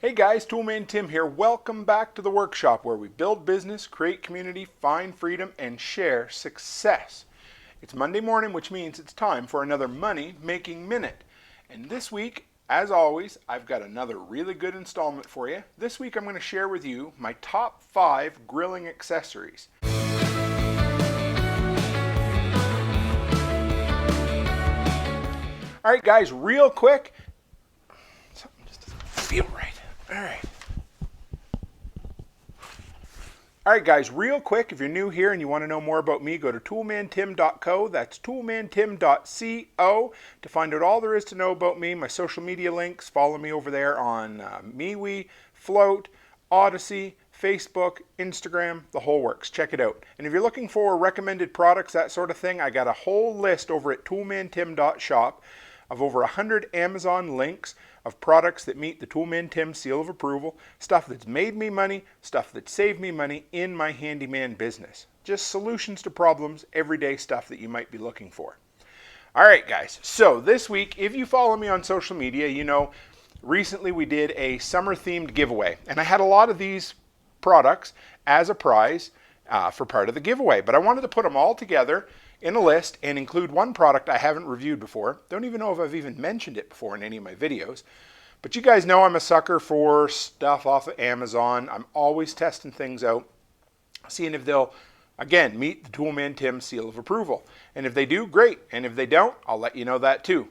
Hey guys, Toolman Tim here. Welcome back to the workshop where we build business, create community, find freedom, and share success. It's Monday morning, which means it's time for another Money Making Minute. And this week, as always, I've got another really good installment for you. This week I'm going to share with you my top 5 grilling accessories. All right guys, real quick. Something just doesn't feel right. All right guys, real quick, if you're new here and you want to know more about me, go to toolmantim.co. That's toolmantim.co to find out all there is to know about me, my social media links. Follow me over there on MeWe, Float, Odyssey, Facebook, Instagram, the whole works. Check it out. And if you're looking for recommended products, that sort of thing, I got a whole list over at toolmantim.shop of over 100 Amazon links of products that meet the Toolman Tim seal of approval, stuff that's made me money, stuff that saved me money in my handyman business. Just solutions to problems, everyday stuff that you might be looking for. All right, guys. So this week, if you follow me on social media, you know, recently we did a summer-themed giveaway, and I had a lot of these products as a prize for part of the giveaway, but I wanted to put them all together in a list and include one product I haven't reviewed before. Don't even know if I've even mentioned it before in any of my videos. But you guys know I'm a sucker for stuff off of Amazon. I'm always testing things out, seeing if they'll, again, meet the Toolman Tim seal of approval. And if they do, great. And if they don't, I'll let you know that too.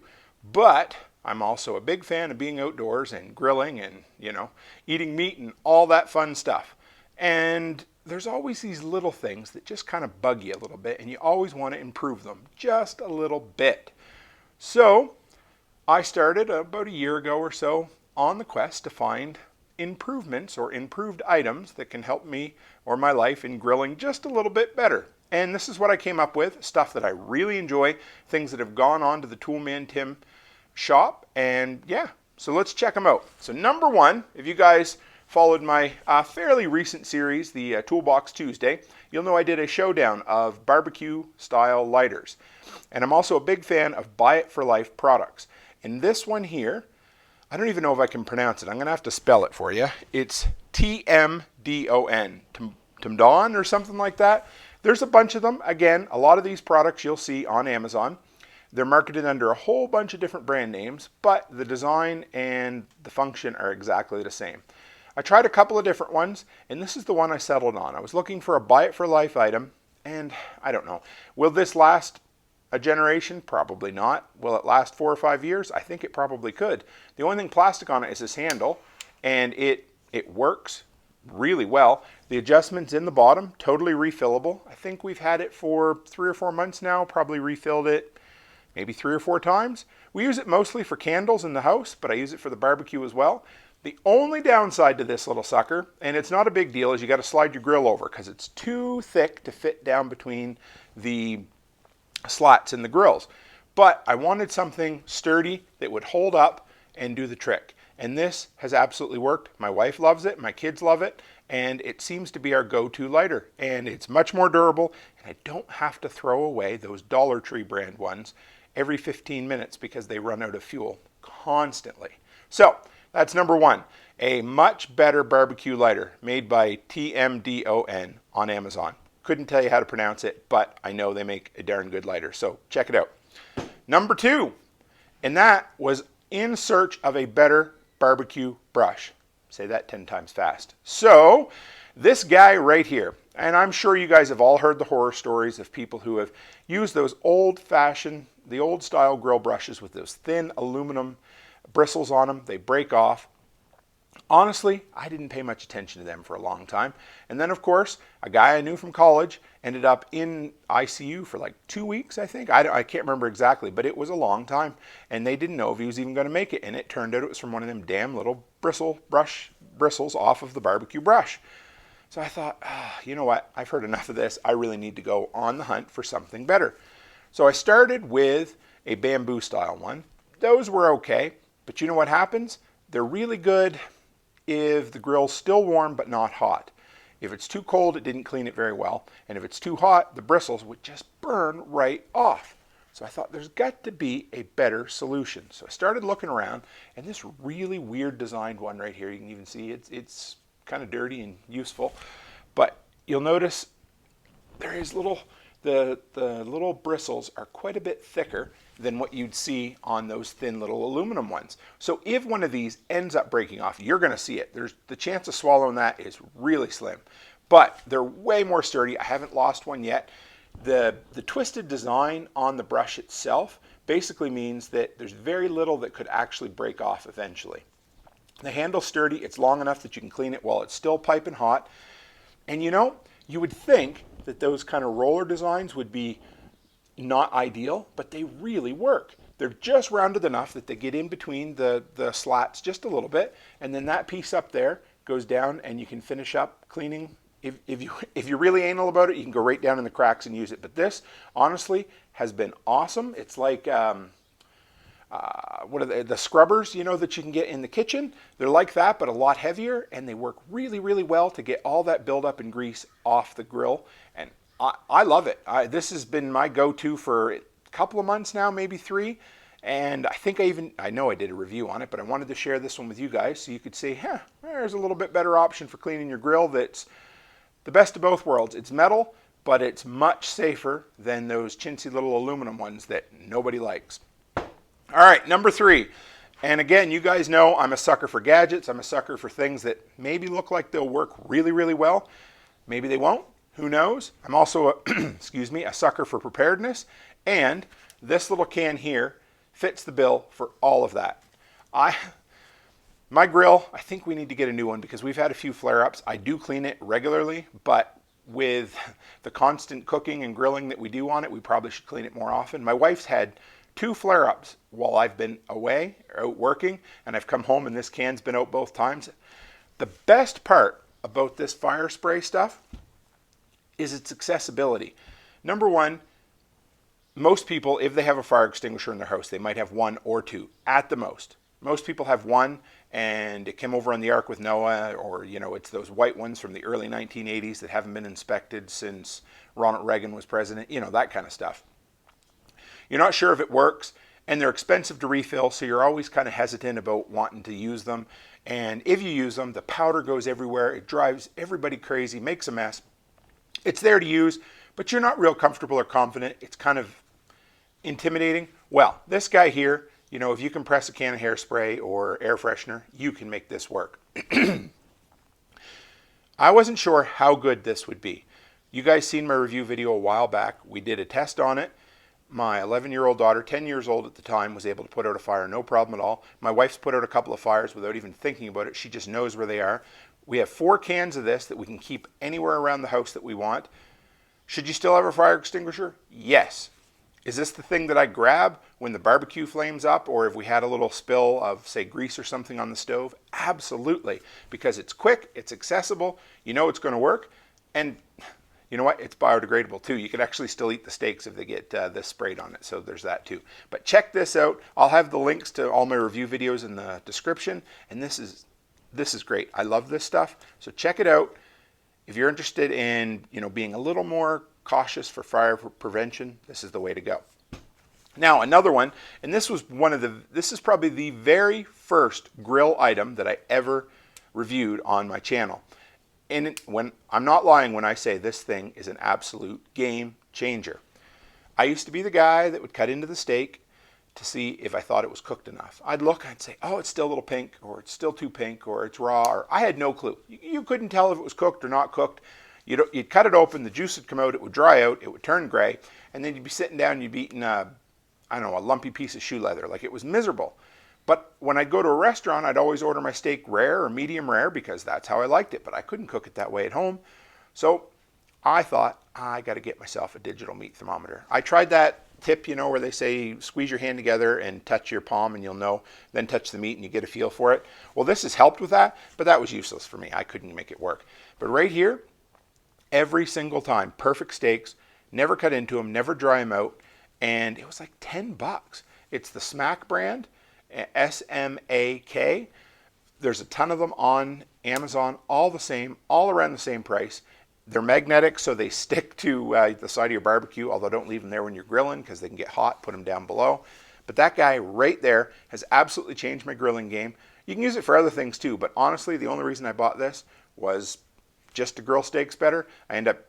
But I'm also a big fan of being outdoors and grilling and, you know, eating meat and all that fun stuff. And there's always these little things that just kind of bug you a little bit, and you always want to improve them just a little bit. So I started about a year ago or so on the quest to find improvements or improved items that can help me or my life in grilling just a little bit better. And this is what I came up with, stuff that I really enjoy, things that have gone on to the Toolman Tim shop, and yeah, so let's check them out. So number one, if you guys followed my fairly recent series, the Toolbox Tuesday, you'll know I did a showdown of barbecue style lighters. And I'm also a big fan of Buy It for Life products. And this one here, I don't even know if I can pronounce it. I'm going to have to spell it for you. It's T-M-D-O-N, Timdon or something like that. There's a bunch of them. Again, a lot of these products you'll see on Amazon. They're marketed under a whole bunch of different brand names, but the design and the function are exactly the same. I tried a couple of different ones, and this is the one I settled on. I was looking for a Buy It for Life item, and I don't know. Will this last a generation? Probably not. Will it last 4 or 5 years? I think it probably could. The only thing plastic on it is this handle, and it works really well. The adjustments in the bottom, totally refillable. I think we've had it for 3 or 4 months now, probably refilled it maybe 3 or 4 times. We use it mostly for candles in the house, but I use it for the barbecue as well. The only downside to this little sucker, and it's not a big deal, is you got to slide your grill over because it's too thick to fit down between the slats in the grills. But I wanted something sturdy that would hold up and do the trick. And this has absolutely worked. My wife loves it, my kids love it, and it seems to be our go-to lighter. And it's much more durable, and I don't have to throw away those Dollar Tree brand ones every 15 minutes because they run out of fuel constantly. So that's number one, a much better barbecue lighter made by TMDON on Amazon. Couldn't tell you how to pronounce it, but I know they make a darn good lighter, so check it out. Number two, and that was in search of a better barbecue brush. Say that 10 times fast. So this guy right here, and I'm sure you guys have all heard the horror stories of people who have used those old-fashioned, the old-style grill brushes with those thin aluminum bristles on them. They break off. Honestly, I didn't pay much attention to them for a long time. And then, of course, a guy I knew from college ended up in ICU for like 2 weeks, I think. I can't remember exactly, but it was a long time. And they didn't know if he was even going to make it. And it turned out it was from one of them damn little bristles off of the barbecue brush. So I thought, you know what? I've heard enough of this. I really need to go on the hunt for something better. So I started with a bamboo style one. Those were okay. But you know what happens? They're really good if the grill's still warm but not hot. If it's too cold, it didn't clean it very well. And if it's too hot, the bristles would just burn right off. So I thought there's got to be a better solution. So I started looking around, and this really weird designed one right here, you can even see it's kind of dirty and useful, but you'll notice there is the little bristles are quite a bit thicker than what you'd see on those thin little aluminum ones. So if one of these ends up breaking off, you're going to see it. The chance of swallowing that is really slim, but they're way more sturdy. I haven't lost one yet. The twisted design on the brush itself basically means that there's very little that could actually break off eventually. The handle's sturdy. It's long enough that you can clean it while it's still piping hot. And you know, you would think that those kind of roller designs would be not ideal, but they really work. They're just rounded enough that they get in between the slats just a little bit, and then that piece up there goes down and you can finish up cleaning. If you're really anal about it, you can go right down in the cracks and use it. But this, honestly, has been awesome. It's like, what are the scrubbers, you know, that you can get in the kitchen? They're like that, but a lot heavier, and they work really, really well to get all that buildup and grease off the grill. And I love it. This has been my go-to for a couple of months now, maybe 3. And I think I know I did a review on it, but I wanted to share this one with you guys so you could say, there's a little bit better option for cleaning your grill that's the best of both worlds. It's metal, but it's much safer than those chintzy little aluminum ones that nobody likes. All right, number 3. And again, you guys know I'm a sucker for gadgets. I'm a sucker for things that maybe look like they'll work really, really well. Maybe they won't. Who knows? I'm also a sucker for preparedness. And this little can here fits the bill for all of that. My grill, I think we need to get a new one because we've had a few flare-ups. I do clean it regularly, but with the constant cooking and grilling that we do on it, we probably should clean it more often. My wife's had 2 flare-ups while I've been away or out working, and I've come home and this can's been out both times. The best part about this Firespray stuff is its accessibility. Number one, most people, if they have a fire extinguisher in their house, they might have 1 or 2 at the most. Most people have 1, and it came over on the Ark with Noah, or it's those white ones from the early 1980s that haven't been inspected since Ronald Reagan was president, that kind of stuff. You're not sure if it works, and they're expensive to refill, so you're always kind of hesitant about wanting to use them. And if you use them, the powder goes everywhere. It drives everybody crazy, makes a mess. It's there to use, but you're not real comfortable or confident. It's kind of intimidating. Well, this guy here, if you compress a can of hairspray or air freshener, you can make this work. I wasn't sure how good this would be. You guys seen my review video a while back. We did a test on it. My 11-year-old daughter, 10 years old at the time, was able to put out a fire, no problem at all. My wife's put out a couple of fires without even thinking about it. She just knows where they are. We have 4 cans of this that we can keep anywhere around the house that we want. Should you still have a fire extinguisher? Yes. Is this the thing that I grab when the barbecue flames up, or if we had a little spill of, say, grease or something on the stove? Absolutely, because it's quick, it's accessible, it's going to work, and you know what? It's biodegradable too. You can actually still eat the steaks if they get this sprayed on it, so there's that too. But check this out. I'll have the links to all my review videos in the description, and this is great. I love this stuff, so check it out. If you're interested in being a little more cautious for fire prevention, this is the way to go. Now another one, and this is probably the very first grill item that I ever reviewed on my channel. And when I'm not lying when I say this thing is an absolute game changer. I used to be the guy that would cut into the steak to see if I thought it was cooked enough. I'd look, I'd say, oh, it's still a little pink, or it's still too pink, or it's raw, or I had no clue. You couldn't tell if it was cooked or not cooked. You'd cut it open, the juice would come out, it would dry out, it would turn gray, and then you'd be sitting down and you'd be eating a lumpy piece of shoe leather. Like, it was miserable. But when I'd go to a restaurant, I'd always order my steak rare or medium rare because that's how I liked it, but I couldn't cook it that way at home. So I thought, I got to get myself a digital meat thermometer. I tried that tip, where they say squeeze your hand together and touch your palm and you'll know, then touch the meat and you get a feel for it. Well, this has helped with that, but that was useless for me. I couldn't make it work. But right here, every single time, perfect steaks, never cut into them, never dry them out, and it was like $10. It's the Smak brand, S-M-A-K. There's a ton of them on Amazon, all the same, all around the same price. They're magnetic, so they stick to the side of your barbecue, although don't leave them there when you're grilling because they can get hot. Put them down below. But that guy right there has absolutely changed my grilling game. You can use it for other things too, but honestly, the only reason I bought this was just to grill steaks better. I end up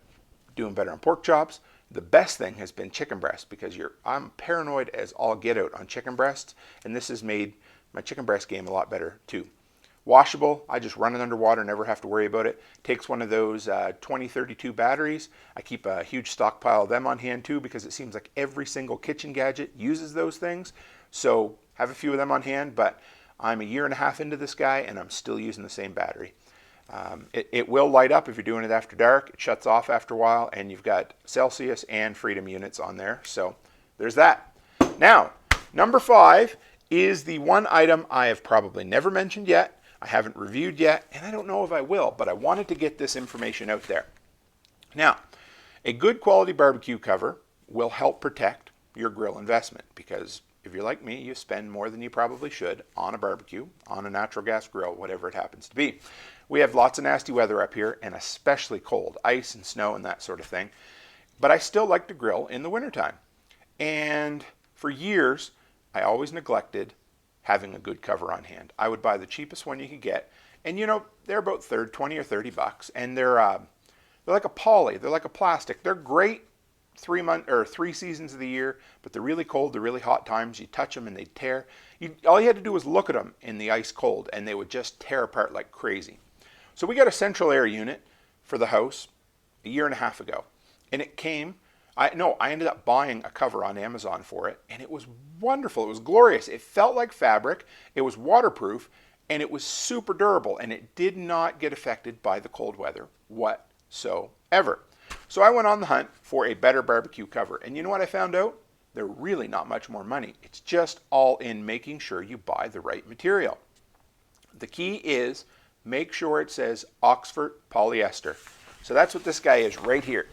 doing better on pork chops. The best thing has been chicken breast because I'm paranoid as all get out on chicken breasts, and this has made my chicken breast game a lot better too. Washable, I just run it underwater, never have to worry about it. Takes one of those 2032 batteries. I keep a huge stockpile of them on hand too because it seems like every single kitchen gadget uses those things. So have a few of them on hand, but I'm a year and a half into this guy and I'm still using the same battery. It will light up if you're doing it after dark. It shuts off after a while, and you've got Celsius and Freedom units on there. So there's that. Now, number 5 is the one item I have probably never mentioned yet. I haven't reviewed yet, and I don't know if I will, but I wanted to get this information out there. Now, a good quality barbecue cover will help protect your grill investment because if you're like me, you spend more than you probably should on a barbecue, on a natural gas grill, whatever it happens to be. We have lots of nasty weather up here, and especially cold, ice and snow and that sort of thing. But I still like to grill in the wintertime. And for years, I always neglected having a good cover on hand. I would buy the cheapest one you could get, and you know, they're about 20 or 30 bucks, and they're like a poly, they're like a plastic. They're great 3 seasons of the year, but they're really cold, they're really hot times. You touch them and they tear. All you had to do was look at them in the ice cold, and they would just tear apart like crazy. So we got a central air unit for the house a year and a half ago, and it came. I ended up buying a cover on Amazon for it, and it was wonderful. It was glorious. It felt like fabric. It was waterproof, and it was super durable, and it did not get affected by the cold weather whatsoever. So I went on the hunt for a better barbecue cover, and you know what I found out? They're really not much more money. It's just all in making sure you buy the right material. The key is make sure it says Oxford polyester. So that's what this guy is right here.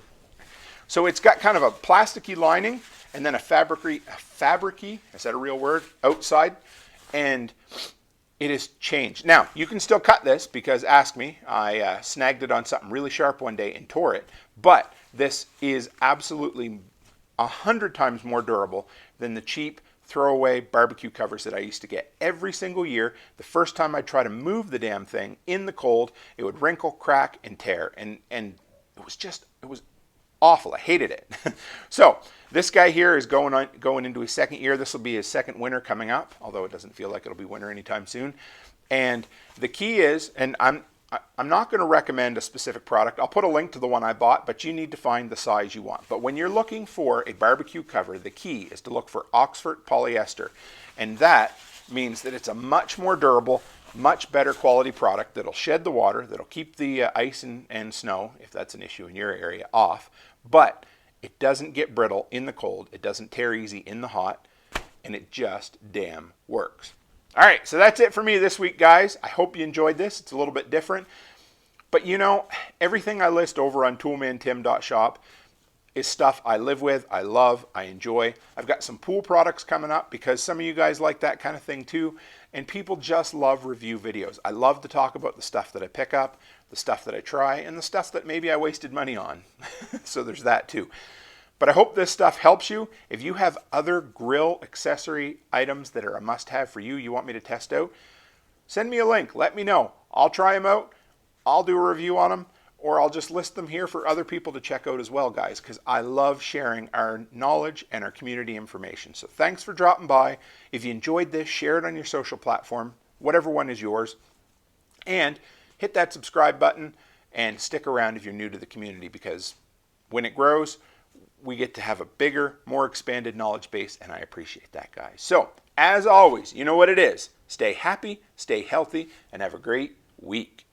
So it's got kind of a plasticky lining and then a fabricy, is that a real word, outside, and it is changed. Now, you can still cut this because, ask me, I snagged it on something really sharp one day and tore it, but this is absolutely 100 times more durable than the cheap throwaway barbecue covers that I used to get every single year. The first time I'd try to move the damn thing in the cold, it would wrinkle, crack, and tear, and it was awful. I hated it. So this guy here is going into his second year. This will be his second winter coming up, although it doesn't feel like it'll be winter anytime soon. And the key is, and I'm not going to recommend a specific product. I'll put a link to the one I bought, but you need to find the size you want. But when you're looking for a barbecue cover, the key is to look for Oxford polyester. And that means that it's a much more durable, much better quality product that'll shed the water, that'll keep the ice and snow, if that's an issue in your area, off. But it doesn't get brittle in the cold, it doesn't tear easy in the hot, and it just damn works. All right, so that's it for me this week, guys. I hope you enjoyed this. It's a little bit different. But you know, everything I list over on toolmantim.shop is stuff I live with, I love, I enjoy. I've got some pool products coming up because some of you guys like that kind of thing too. And people just love review videos. I love to talk about the stuff that I pick up, the stuff that I try, and the stuff that maybe I wasted money on. So there's that too. But I hope this stuff helps you. If you have other grill accessory items that are a must-have for you, you want me to test out, send me a link. Let me know. I'll try them out. I'll do a review on them, or I'll just list them here for other people to check out as well, guys, because I love sharing our knowledge and our community information. So thanks for dropping by. If you enjoyed this, share it on your social platform, whatever one is yours, and hit that subscribe button and stick around if you're new to the community, because when it grows, we get to have a bigger, more expanded knowledge base, and I appreciate that, guys. So, as always, you know what it is. Stay happy, stay healthy, and have a great week.